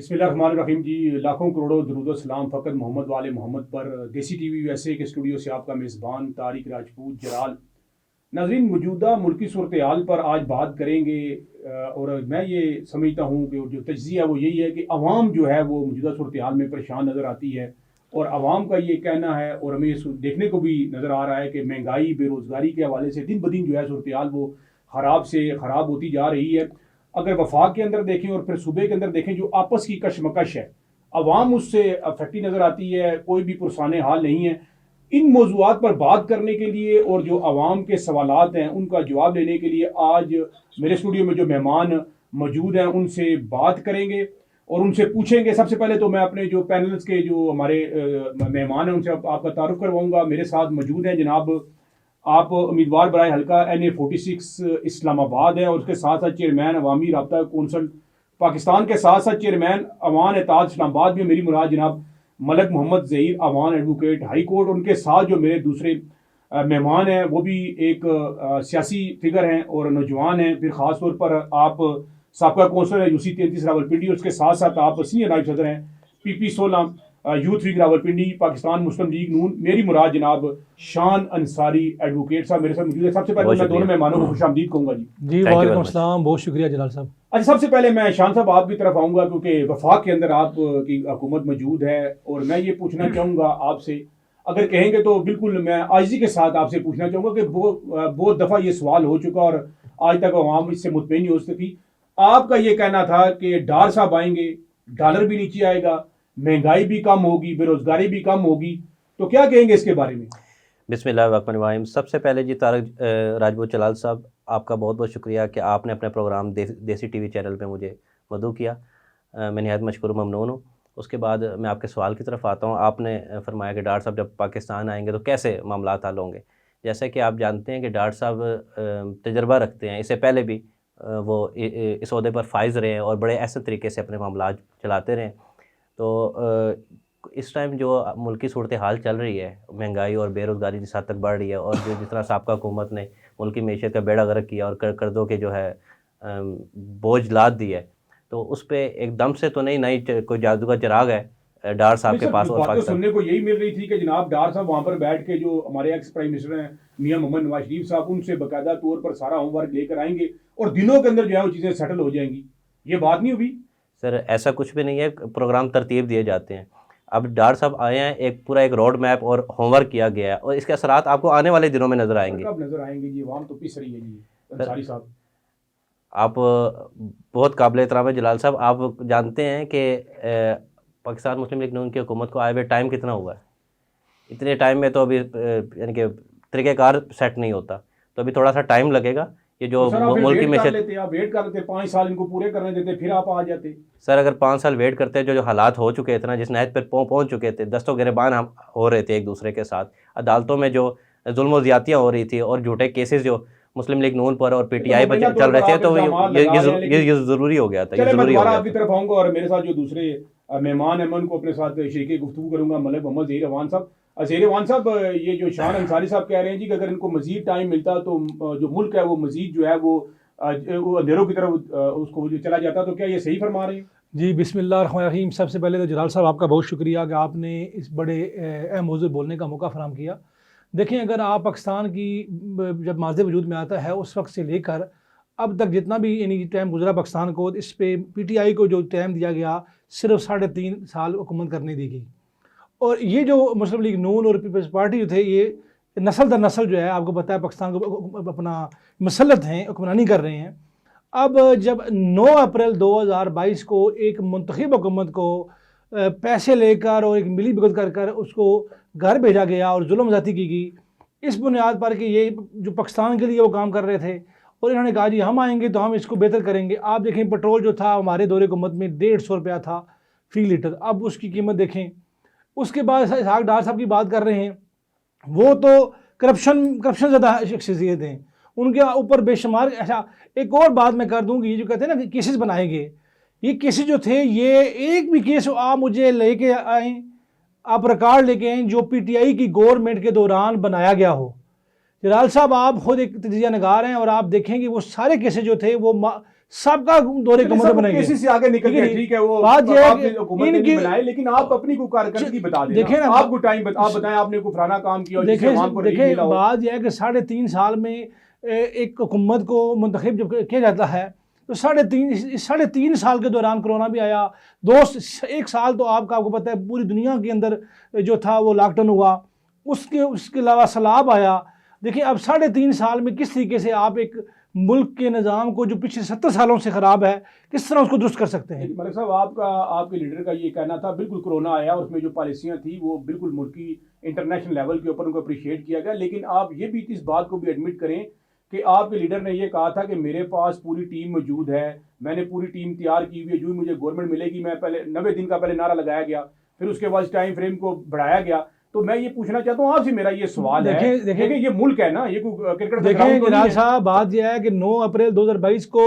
बिस्मिल्लाहिर्रहमानिर्रहीम जी। लाखों करोड़ों दरूद सलाम फ़कत मोहम्मद वाले मोहम्मद पर। देसी टीवी यूएसए के स्टूडियो से आपका मेज़बान तारिक राजपूत जलाल। नाज़रीन, मौजूदा मुल्की सूरत हाल पर आज बात करेंगे और मैं ये समझता हूँ कि जो तज्ज़िया है वो यही है कि अवाम जो है वो मौजूदा सूरत हाल में परेशान नज़र आती है और अवाम का ये कहना है और हमें देखने को भी नज़र आ रहा है कि महंगाई बेरोज़गारी के हवाले से दिन ब दिन जो है सूरत हाल वो ख़राब से ख़राब होती जा रही है। अगर वफाक के अंदर देखें और फिर सूबे के अंदर देखें, जो आपस की कशमकश है अवाम उससे अफेक्टी नज़र आती है, कोई भी पुरसाने हाल नहीं है। इन मौज़ूआत पर बात करने के लिए और जो अवाम के सवालात हैं उनका जवाब लेने के लिए आज मेरे स्टूडियो में जो मेहमान मौजूद हैं उनसे बात करेंगे और उनसे पूछेंगे। सबसे पहले तो मैं अपने जो पैनल्स के जो हमारे मेहमान हैं उनसे आपका तारुफ करवाऊंगा। मेरे साथ मौजूद हैं जनाब, आप उम्मीदवार बराए हल्का NA46 इस्लामाबाद है और उसके साथ साथ चेयरमैन अवामी राब्ता कौंसल पाकिस्तान के साथ साथ चेयरमैन अवान एताज इस्लामाबाद में मेरी मुराद जनाब Malak Mohammad Zaheer Awan advocate high court. उनके साथ जो मेरे दूसरे मेहमान हैं वो भी एक सियासी फिगर हैं और नौजवान हैं। फिर ख़ास तौर पर आप साबका कौंसलर है UC 33 रावलपिंडी, उसके साथ साथ आप सीनियर नायब सदर हैं PP16 youth week Rawalpindi Pakistan Muslim League Noon. मेरी मुराद जनाब शान अंसारी एडवोकेट साहब मेरे साथ मौजूद है। सबसे पहले मैं दोनों मेहमानों को खुशामदीद कहूँगा जी। जी वालेकुम अस्सलाम, बहुत शुक्रिया जलाल साहब। अच्छा, सबसे पहले मैं शान साहब आपकी तरफ आऊँगा क्योंकि वफाक के अंदर आपकी हुकूमत मौजूद है और मैं ये पूछना चाहूँगा आपसे, अगर कहेंगे तो बिल्कुल मैं आजिज़ी के साथ आपसे पूछना चाहूँगा कि बहुत दफ़ा ये सवाल हो चुका और आज तक आवाम इससे मुतमईन नहीं हो सकी। आपका ये कहना था कि डार साहब आएंगे, डॉलर भी नीचे आएगा, महंगाई भी कम होगी, बेरोजगारी भी कम होगी, तो क्या कहेंगे इसके बारे में? बिस्मिल्लाहिर्रहमानिर्रहीम। सबसे पहले जी तारिक राजपूत जलाल साहब, आपका बहुत बहुत शुक्रिया कि आपने अपने प्रोग्राम देसी टीवी चैनल पे मुझे मदऊ किया। मैं निहायत मशकूर ममनून हूँ। उसके बाद मैं आपके सवाल की तरफ आता हूँ। आपने फरमाया कि डार साहब जब पाकिस्तान आएंगे तो कैसे मामलात हल होंगे। जैसे कि आप जानते हैं कि डार साहब तजर्बा रखते हैं, इससे पहले भी वो इस ओहदे पर फाइज रहे हैं और बड़े ऐसे तरीके से अपने मामलात चलाते रहे। तो इस टाइम जो मुल्की सूरत हाल चल रही है, महंगाई और बेरोज़गारी जिस हद तक बढ़ रही है और जो जिस तरह साबका हुकूमत ने मुल्की मीशत का बेड़ा गर्क किया और कर्ज़ों के जो है बोझ लाद दी है, तो उस पर एकदम से तो नहीं कोई जादू का चिराग है डार साहब के पास। और पाकिस्तान सुनने को यही मिल रही थी कि जनाब डार साहब वहाँ पर बैठ के जो हमारे एक्स प्राइम मिनिस्टर हैं मियां मोहम्मद नवाज शरीफ साहब, उनसे बाकायदा तौर पर सारा होमवर्क लेकर आएंगे और दिनों के अंदर जो है वो चीज़ें सेटल हो जाएंगी। ये बात नहीं हुई सर, ऐसा कुछ भी नहीं है। प्रोग्राम तरतीब दिए जाते हैं। अब डार साहब आए हैं, एक रोड मैप और होमवर्क किया गया है और इसके असरात आपको आने वाले दिनों में नज़र आएंगे। कब नज़र आएंगे जी? आवाम तो पिस रही है जी। अंसारी साहब, आप बहुत काबिल एहतराम है जलाल साहब। आप जानते हैं कि पाकिस्तान मुस्लिम लीग नून की हुकूमत को आए हुए टाइम कितना हुआ है? इतने टाइम में तो अभी यानी कि तरीक़ेकार सेट नहीं होता, तो अभी थोड़ा सा टाइम लगेगा। ये जो मुल्क की मैशत आप वेट कर लेते, 5 साल इनको पूरे करने देते, फिर आप आ जाते। सर, अगर 5 साल वेट करते, जो हालात हो चुके थे ना, जिस नहज पर पहुँच चुके थे, दस्तों गिरबान हम हो रहे थे एक दूसरे के साथ, अदालतों में जो जुल्म और ज़्यादतियाँ हो रही थी और झूठे केसेस जो मुस्लिम लीग नून पर और PTI पर चल रहे थे, तो ये ज़रूरी हो गया था। ये ज़रूरी हो गया। आपकी तरफ आऊँगा और मेरे साथ जो दूसरे मेहमान हैं मैं उनको अपने साथ शरीक गुफ्तगू करूँगा। मलक मोहम्मद ज़हीर अवान साहब। ज़हीर अवान साहब, ये जो शान अंसारी साहब कह रहे हैं जी कि अगर इनको मज़ीद टाइम मिलता तो जो मुल्क है वो मज़ीद जो है वो अंधेरों की तरफ उसको चला जाता, तो क्या ये सही फरमा रहे हैं? जी बिस्मिल्लाहिर्रहमानिर्रहीम। सबसे पहले तो जलाल साहब आपका बहुत शुक्रिया कि आपने इस बड़े अहम मौजू बोलने का मौका फराहम किया। देखें, अगर आप पाकिस्तान की जब माज़े वजूद में आता है उस वक्त से लेकर अब तक जितना भी यानी टाइम गुजरा पाकिस्तान को, इस पे PTI को जो टाइम दिया गया सिर्फ 3.5 साल हुकूमत करने दी गई। और ये जो मुस्लिम लीग नून और पीपल्स पार्टी जो थे, ये नस्ल दर नस्ल जो है आपको पता है पाकिस्तान को अपना मसलत हैं, हुक्मरानी कर रहे हैं। अब जब 9 अप्रैल 2022 को एक मुंतखब हुकूमत को पैसे लेकर और एक मिली भगत कर कर उसको घर भेजा गया और जुल्म ज़्यादती की गई इस बुनियाद पर कि ये जो पाकिस्तान के लिए वो काम कर रहे थे और इन्होंने कहा जी हम आएंगे तो हम इसको बेहतर करेंगे। आप देखें, पेट्रोल जो था हमारे दौरे हुकूमत में 150 रुपया था फ़ी लीटर, अब उसकी कीमत देखें। उसके बाद इसहाक डार साहब की बात कर रहे हैं, वो तो करप्शन ज़्यादा शख्सियत हैं, उनके ऊपर बेशुमार। अच्छा, एक और बात मैं कर दूँ कि ये जो कहते हैं ना कि केसेस बनाए गए, ये केसेस जो थे, ये एक भी केस आप मुझे लेके आए, आप रिकॉर्ड लेके आए जो PTI की गवर्नमेंट के दौरान बनाया गया हो। जलाल साहब, आप खुद एक तजिया नगार हैं और आप देखेंगे वो सारे केसेस जो थे वो सबका दौरे चलिए, कमर सब बनाएंगे। केसी से आगे निकल गए, ठीक है, वो बात यह है आपने कि हुकूमत ने इनकी नहीं बनाए, लेकिन आप अपनी को कारकर्दगी बता दें देखें ना, ना, आपको टाइम आप बताएं आपने कोई फलाना काम किया हो जिससे अवाम को रिलीफ मिला देखें हो। बात यह है कि 3.5 साल में एक हुकूमत को मुंतखब जब किया जाता है तो 3.5 साल के दौरान कोरोना भी आया, 1 साल तो आपको पता है पूरी दुनिया के अंदर जो था वो लॉकडाउन हुआ, उसके अलावा सैलाब आया। देखिए अब 3.5 साल में किस तरीके से आप एक मुल्क के निज़ाम को जो पिछले 70 सालों से ख़राब है, किस तरह उसको दुरुस्त कर सकते हैं? मलिक साहब, आपके लीडर का ये कहना था, बिल्कुल कोरोना आया, उसमें जो पॉलिसियां थी वो बिल्कुल मुल्की इंटरनेशनल लेवल के ऊपर उनको अप्रिशिएट किया गया, लेकिन आप ये भी इस बात को भी एडमिट करें कि आपके लीडर ने ये कहा था कि मेरे पास पूरी टीम मौजूद है, मैंने पूरी टीम तैयार की हुई है, जो ही मुझे गवर्नमेंट मिलेगी, मैं पहले 90 दिन का पहले नारा लगाया गया, फिर उसके बाद टाइम फ्रेम को बढ़ाया गया। तो मैं ये पूछना चाहता हूँ आपसे, मेरा ये सवाल है, देखिए ये मुल्क है ना, ये क्रिकेट देखें जनाब साहब, बात यह है कि 9 अप्रैल 2022 को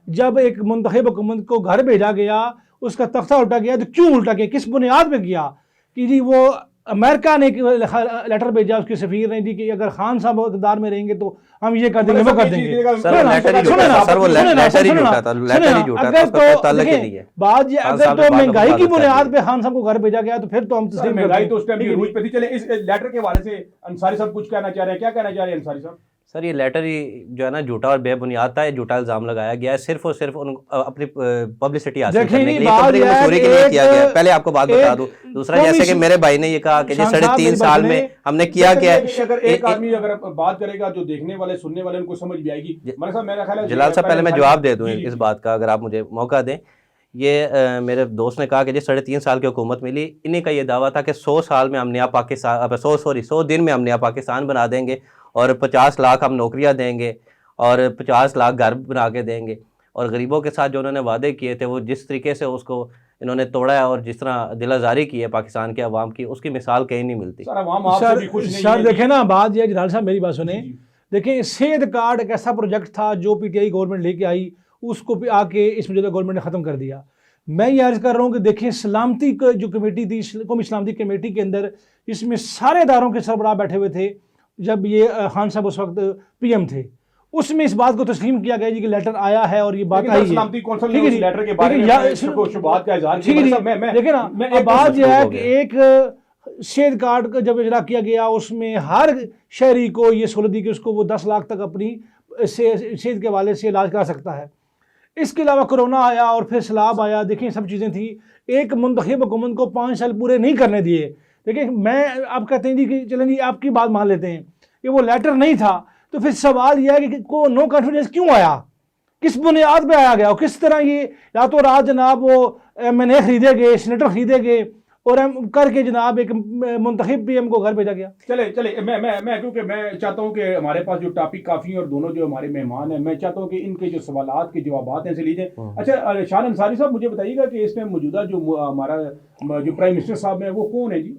जब एक मुंतखब हुकूमत को घर भेजा गया, उसका तख्ता उल्टा गया, तो क्यों उल्टा गया, किस बुनियाद पे किया? कि जी वो अमेरिका ने एक लेटर भेजा उसके सफीर ने जी कि अगर खान साहब इक़्तिदार में रहेंगे तो हम ये कर देंगे, वो कर देंगे। बात ये अगर तो महंगाई की बुनियाद पे खान साहब को घर भेजा गया तो फिर तो हम महंगाई तो उस टाइम की रूज पे थी। चले इस लेटर के हवाले से अंसारी साहब कुछ कहना चाह रहे हैं, क्या कहना चाह रहे हैं अंसारी साहब? सर ये लेटर ही जो है ना झूठा और बेबुनियाद था, झूठा इल्जाम लगाया गया है, सिर्फ और सिर्फ अपनी पब्लिसिटी हासिल करने के लिए, कंपनी की मसूरी के लिए किया गया है। पहले आपको बात बता दूं, दूसरा जैसे कि मेरे भाई ने ये कहा कि 3.5 साल में हमने किया क्या है। अगर एक आदमी अगर बात करेगा, जो देखने वाले सुनने वाले उनको समझ भी आएगी। मेरा ख्याल है जलाल साहब, पहले मैं जवाब दे दूं इस बात का, अगर आप मुझे मौका दें। ये मेरे दोस्त ने कहा कि 3.5 साल की हुकूमत मिली, इन्हीं का ये दावा था कि 100 साल में हम नया पाकिस्तान 100 दिन में हम नया पाकिस्तान बना देंगे और 50 लाख हम नौकरियां देंगे और 50 लाख घर बना के देंगे। और गरीबों के साथ जो उन्होंने वादे किए थे वो जिस तरीके से उसको इन्होंने तोड़ा है और जिस तरह दिलाजारी की है पाकिस्तान के अवाम की, उसकी मिसाल कहीं नहीं मिलती। सर देखें ना, बात यह जलाल साहब मेरी बात सुने, देखें सेहत कार्ड एक ऐसा प्रोजेक्ट था जो पीटीआई गवर्नमेंट लेके आई, उसको भी आके इस मौजूदा गवर्नमेंट ने ख़त्म कर दिया। मैं ये अर्ज़ कर रहा हूँ कि देखें सलामती जो कमेटी थी, कौमी सलामती कमेटी के अंदर इसमें सारे इदारों के सरबराह बैठे हुए थे जब ये खान साहब उस वक्त पीएम थे, उसमें इस बात को तस्लीम किया गया जी कि लेटर आया है और ये बात आई है। लेटर के बारे में शुबहात का इज़हार किया। देखिए ना, बात यह है कि एक सेहत कार्ड का जब इजरा किया गया उसमें हर शहरी को ये सहूलत दी कि उसको वो 10 लाख तक अपनी सेहत के हवाले से इलाज करा सकता है। इसके अलावा कोरोना आया और फिर सैलाब आया, देखिए सब चीज़ें थी। एक मुंतखब हुकूमत को 5 साल पूरे नहीं करने दिए। देखिए मैं आप कहते हैं जी कि चलें जी आपकी बात मान लेते हैं कि वो लेटर नहीं था, तो फिर सवाल यह है कि को नो कॉन्फिडेंस क्यों आया, किस बुनियाद पे आया गया, और किस तरह ये या तो रात जनाब वो एमएनए खरीदे गए, सीनेटर खरीदे गए और करके जनाब एक मुंतखब पीएम को घर भेजा गया। चले मैं क्योंकि मैं चाहता हूँ कि हमारे पास जो टॉपिक काफ़ी है और दोनों जो हमारे मेहमान हैं, मैं चाहता हूँ कि इनके जो सवालात के जवाबात हैं से लीजिए। अच्छा शान अंसारी साहब, मुझे बताइएगा कि इसमें मौजूदा जो हमारा जो प्राइम मिनिस्टर साहब हैं वो कौन है जी?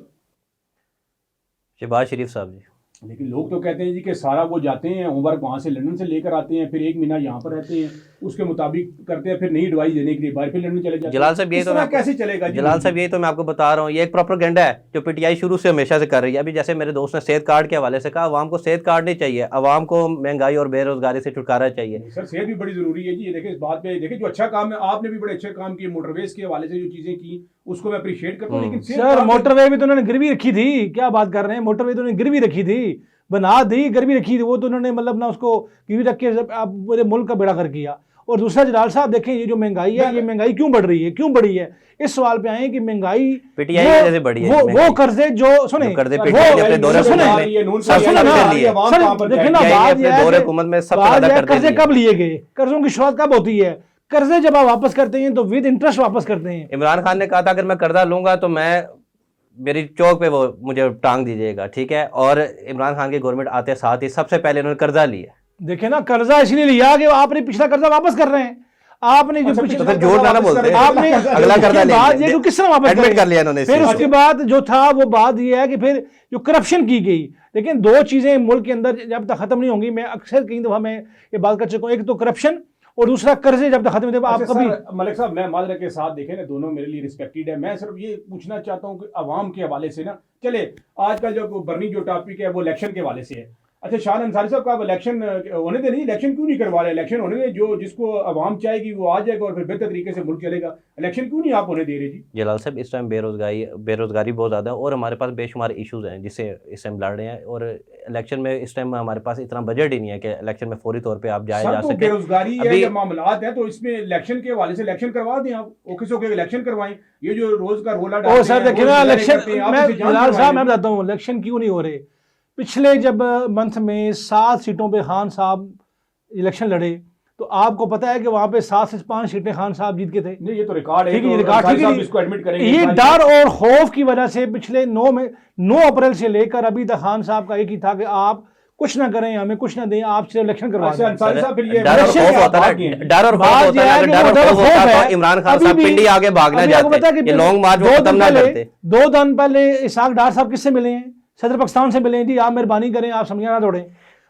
शहबाज शरीफ साहब जी। लेकिन लोग तो कहते हैं जी कि सारा वो जाते हैं होमवर्क वहाँ से लंदन से लेकर आते हैं, फिर 1 महीना यहाँ पर रहते हैं, उसके मुताबिक करते हैं, फिर नई एडवाइस देने के लिए बाहर फिर लंदन चले जाते हैं। जलाल साहब यही तो कैसे चलेगा? जलाल साहब यही तो मैं आपको बता रहा हूँ, ये एक प्रोपेगेंडा है जो पीटीआई शुरू से हमेशा से कर रही है। अभी जैसे मेरे दोस्त ने सेहत कार्ड के हवाले से कहा, अवाम को सेहत कार्ड नहीं चाहिए, अवाम को महंगाई और बेरोजगारी से छुटकारा चाहिए। सर सेहत भी बड़ी जरूरी है जी। देखिए इस बात पे देखिए जो अच्छा काम है, आपने भी बड़े अच्छे काम किए, मोटरवेज के हवाले से जो चीजें की उसको मैं अप्रिशिएट करता हूँ। लेकिन सर मोटरवे भी तो उन्होंने गिरवी रखी थी, क्या बात कर रहे हैं, मोटरवे तो उन्होंने गिरवी रखी थी, बना दी, गिरवी रखी थी, वो तो उन्होंने मतलब ना उसको गिरवी रख के आप पूरे मुल्क का बेड़ा कर किया। और दूसरा जलाल साहब देखें ये जो महंगाई है, ये महंगाई क्यों बढ़ रही है, क्यों बढ़ी है, इस सवाल पे आए कि महंगाई पीटीआई की वजह से बढ़ी है। वो कर्जे जो सुने कर्जे कब लिए गए, कर्जों की शुरुआत कब होती है, कर्जे जब आप वापस करते हैं तो विद इंटरेस्ट वापस करते हैं। इमरान खान ने कहा था अगर मैं कर्जा लूंगा तो मैं मेरी चौक पे वो मुझे टांग दीजिएगा, ठीक है। और इमरान खान की गवर्नमेंट आते साथ ही सबसे पहले उन्होंने कर्जा लिया। देखिए ना, कर्जा इसलिए लिया कि आपने पिछला कर्जा वापस कर रहे हैं, आपने जो पिछला जोर ना बोलते आपने अगला कर्जा लिया, किस तरह वापस एडमिट कर लिया इन्होंने। फिर उसके बाद जो था वो बात ये है कि फिर जो करप्शन की गई, लेकिन 2 चीजें मुल्क के अंदर जब तक खत्म नहीं होंगी, मैं अक्सर कई दफा मैं ये बात कर चुका हूँ, एक तो करप्शन और दूसरा कर्जे जब तक खत्म नहीं। आप कभी मलिक साहब मैं माजरत के साथ देखें ना, दोनों मेरे लिए रिस्पेक्टेड है। मैं सिर्फ ये पूछना चाहता हूँ कि अवाम के हवाले से ना, चले आजकल जो बर्निंग जो टॉपिक है वो इलेक्शन के हवाले से है। अच्छा शान अंसारी साहब का आप इलेक्शन होने दे, नहीं इलेक्शन क्यों नहीं करवा रहे? इलेक्शन होने दे, जो जिसको आवाम चाहेगी वो आ जाएगा और फिर बेहतर तरीके से मुल्क चलेगा। इलेक्शन क्यों नहीं आप होने दे रहे जी? जलाल साहब, इस टाइम बेरोज़गारी बहुत ज़्यादा है और हमारे पास बेशुमार इश्यूज़ हैं जिससे इस टाइम लड़ रहे हैं, और इलेक्शन में इस टाइम हमारे पास इतना बजट ही नहीं है कि इलेक्शन में फौरी तौर पे आप जाए जा तो सके। बेरोजगारी है अभी या मामलात है, तो इसमें इलेक्शन के हवाले से इलेक्शन करवा दें आप, ओके होके इलेक्शन करवाएं। ये जो रोज का रोला ओ सर देखिए ना, इलेक्शन मैं इलेक्शन जलाल साहब मैं बताता हूँ इलेक्शन क्यों नहीं हो रहे। पिछले जब मंथ में 7 सीटों पे खान साहब इलेक्शन लड़े तो आपको पता है कि वहां पे 7 से 5 सीटें खान साहब जीत के थे। नहीं ये तो रिकॉर्ड है, ठीक है, तो रिकॉर्ड ठीक है, इसको एडमिट करेंगे। ये डर और खौफ की वजह से पिछले 9 अप्रैल से लेकर अभी तक खान साहब का एक ही था कि आप कुछ ना करें, हमें कुछ ना दें, आप सिर्फ इलेक्शन करवा दें। अंसारी साहब, फिर ये डर और खौफ होता है, डर और खौफ होता है, डर और खौफ होता है तो इमरान खान साहब पिंडी आगे भागना चाहते, ये लॉन्ग मार्च वो खत्म ना करते। 2 दिन पहले इसाक डार साहब किससे मिले हैं? सदर पाकिस्तान से मिले हैं जी, आप मेहरबानी करें, आप समझा ना तोड़ें।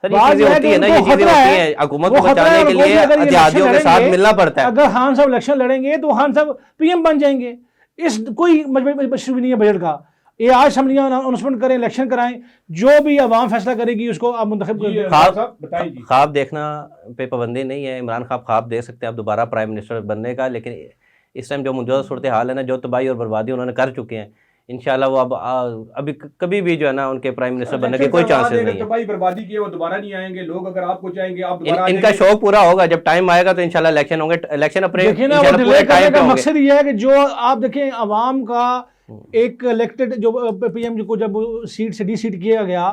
सर ये चीजें होती है ना, ये चीजें होती है, हुकूमत को बचाने के लिए अत्याधियों के साथ मिलना पड़ता है। अगर खान साहब इलेक्शन लड़ेंगे तो खान साहब पीएम बन जाएंगे, इस कोई मशरूब नहीं है बजट का। ये आज असम्बलियां अनाउंसमेंट करें, इलेक्शन कराएं, जो भी अवाम फैसला करेगी उसको आप मुंतखब करें। ख्वाब देखना पे पाबंदी नहीं है, इमरान खान ख्वाब देख सकते हैं आप दोबारा प्राइम मिनिस्टर बनने का, लेकिन इस टाइम जो मौजूदा सूरत हाल है ना, जो तबाही और बर्बादी उन्होंने कर चुके हैं, इंशाल्लाह वो अब अभी कभी भी जो है ना उनके प्राइम मिनिस्टर बनने के कोई चांसेस नहीं है। तबाही बर्बादी की वो दोबारा नहीं आएंगे लोग, अगर आपको चाहेंगे आप दोबारा इनका शौक पूरा होगा, जब टाइम आएगा तो इंशाल्लाह इलेक्शन होंगे। इलेक्शन अपने पूरे टाइम पे मकसद ये है कि जो आप देखें अवाम का एक इलेक्टेड जो पीएम को जब सीट से डी-सीट किया गया,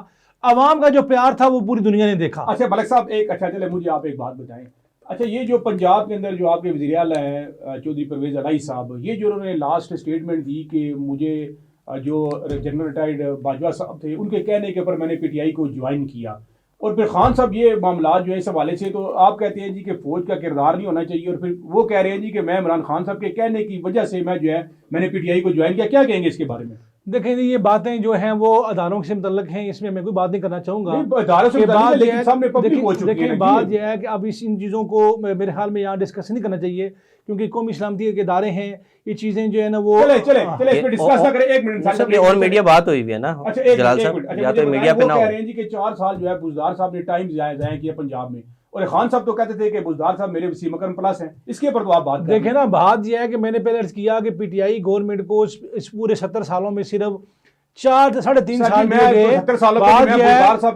अवाम का जो प्यार था वो पूरी दुनिया ने देखा। अच्छा मलिक साहब, एक अच्छा चले मुझे आप एक बात बताएं। अच्छा ये जो पंजाब के अंदर जो आपके वज़ीर आला हैं चौधरी परवेज़ इलाही साहब, ये जो उन्होंने लास्ट स्टेटमेंट दी कि मुझे जो जनरल रिटायर्ड बाजवा साहब थे उनके कहने के ऊपर मैंने पीटीआई को ज्वाइन किया, और फिर खान साहब ये मामला जो है इस हवाले से, तो आप कहते हैं जी कि फौज का किरदार नहीं होना चाहिए, और फिर वो कह रहे हैं जी कि मैं इमरान खान साहब के कहने की वजह से मैं जो है मैंने पीटीआई को ज्वाइन किया। क्या कहेंगे इसके बारे में? देखें ये बातें जो हैं वो अदारों से मुतल्लक हैं, इसमें मैं कोई बात नहीं करना चाहूँगा। देखिए बात यह है कि अब इन चीज़ों को मेरे ख्याल में यहाँ डिस्कस नहीं करना चाहिए, क्योंकि कौमी इस्लामती के इदारे हैं, ये चीज़ें जो है ना वो चले इस पे डिस्कस ना करें। 1 मिनट और मीडिया बात हुई भी है ना। अच्छा जलाल साहब या तो मीडिया पे ना हो। कह रहे हैं जी कि 4 साल जो है बुज़दार साहब ने टाइम ज़ाया किया पंजाब में, और खान साहब तो कहते थे कि बुज़दार साहब मेरे वसीम अकरम प्लस हैं। इसके ऊपर तो आप बात देखें ना, बात यह है कि मैंने पहले अर्ज किया कि पीटीआई गवर्नमेंट को इस पूरे 70 सालों में सिर्फ 4 साढ़े 3 साल दिए गए।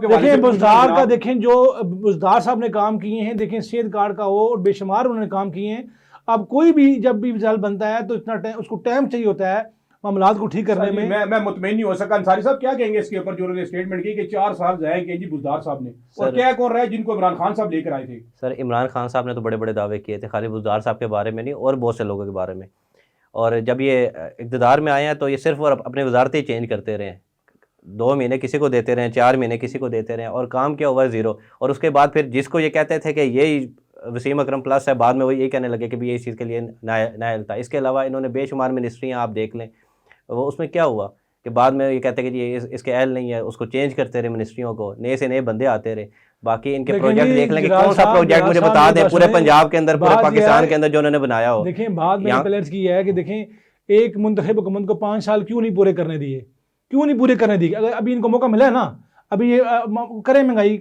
देखें बुज़दार का, देखें जो बुज़दार साहब ने काम किए हैं, देखें सेहत कार्ड का हो और बेशुमार उन्होंने काम किए हैं। अब कोई भी जब भी रिजल्ट बनता है तो इतना टाइम उसको टाइम चाहिए होता है मामलात को ठीक करने में। मैं मुतमईन नहीं हो सका। अंसारी साहब क्या कहेंगे इसके ऊपर जो उन्होंने स्टेटमेंट की कि 4 साल जाए कि जी बुज़दार साहब ने, और क्या कौन रहा है जिनको इमरान खान साहब लेकर आए थे? सर इमरान खान साहब ने तो बड़े बड़े दावे किए थे, खाली बुज़दार साहब के बारे में नहीं और बहुत से लोगों के बारे में, और जब ये इक़्तिदार में आए हैं तो ये सिर्फ और अपने वजारतें चेंज करते रहे हैं। 2 महीने किसी को देते रहे, 4 महीने किसी को देते रहे, और काम किया ओवर ज़ीरो। और उसके बाद फिर जिसको ये कहते थे कि यही वसीम अकरम प्लस है, बाद में वो ये कहने लगे कि भी ये इस चीज़ के लिए नायल था। इसके अलावा इन्होंने बेशुमार मिनिस्ट्रियाँ आप देख लें, वो उसमें क्या हुआ कि बाद में ये कहते हैं कि ये इसके अहल नहीं है, उसको चेंज करते रहे मिनिस्ट्रियों को, नए से नए बंदे आते रहे। बाकी इनके प्रोजेक्ट देख लें कि कौन सा प्रोजेक्ट मुझे बता दें पूरे पंजाब के अंदर, पूरे पाकिस्तान के अंदर जो उन्होंने बनाया हो। देखें बात मैंने प्लेयर्स की है कि देखें एक मुंतखब हुकूमत को 5 साल क्यों नहीं पूरे करने दिए, क्यों नहीं पूरे करने दिए? अगर अभी इनको मौका मिला है ना, अभी ये करें, महंगाई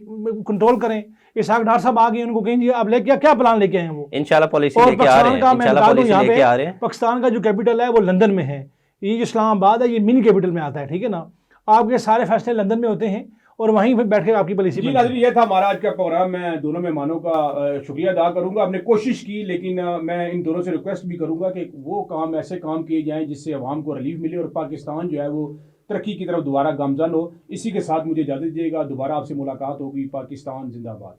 कंट्रोल करें। इसाक डार साहब आ गए, उनको कहेंगे अब ले क्या प्लान लेके आए हैं वो, इंशाल्लाह पॉलिसी लेके आ रहे हैं, इंशाल्लाह पॉलिसी लेके आ रहे हैं। पाकिस्तान का जो कैपिटल है वो लंदन में है, ये जो इस्लामाबाद है ये मिनी कैपिटल में आता है, ठीक है ना। आपके सारे फैसले लंदन में होते हैं और वहीं पे बैठ के आपकी पॉलिसी। जी नाज़रीन, ये था हमारा आज का प्रोग्राम। मैं दोनों मेहमानों का शुक्रिया अदा करूंगा, आपने कोशिश की, लेकिन मैं इन दोनों से रिक्वेस्ट भी करूंगा कि वो काम ऐसे काम किए जाएं जिससे अवाम को रिलीफ मिले और पाकिस्तान जो है वो तरक्की की तरफ दोबारा गामजन हो। इसी के साथ मुझे इजाज़त दीजिएगा, दोबारा आपसे मुलाकात होगी। पाकिस्तान जिंदाबाद।